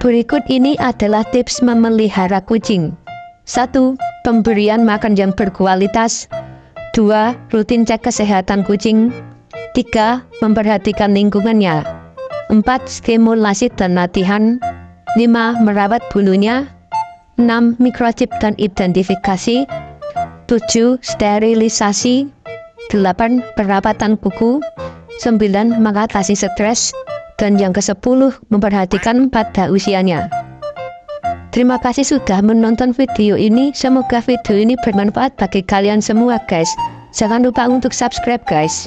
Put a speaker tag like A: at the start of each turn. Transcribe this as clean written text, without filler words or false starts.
A: Berikut ini adalah tips memelihara kucing. 1. Pemberian makan yang berkualitas. 2. Rutin cek kesehatan kucing. 3. Memperhatikan lingkungannya. 4. Stimulasi dan latihan. 5. Merawat bulunya. 6. Microchip dan identifikasi. 7. Sterilisasi. 8. Perawatan kuku. 9. Mengatasi stres. Dan yang ke-10, memperhatikan pada usianya. Terima kasih sudah menonton video ini. Semoga video ini bermanfaat bagi kalian semua guys. Jangan lupa untuk subscribe guys.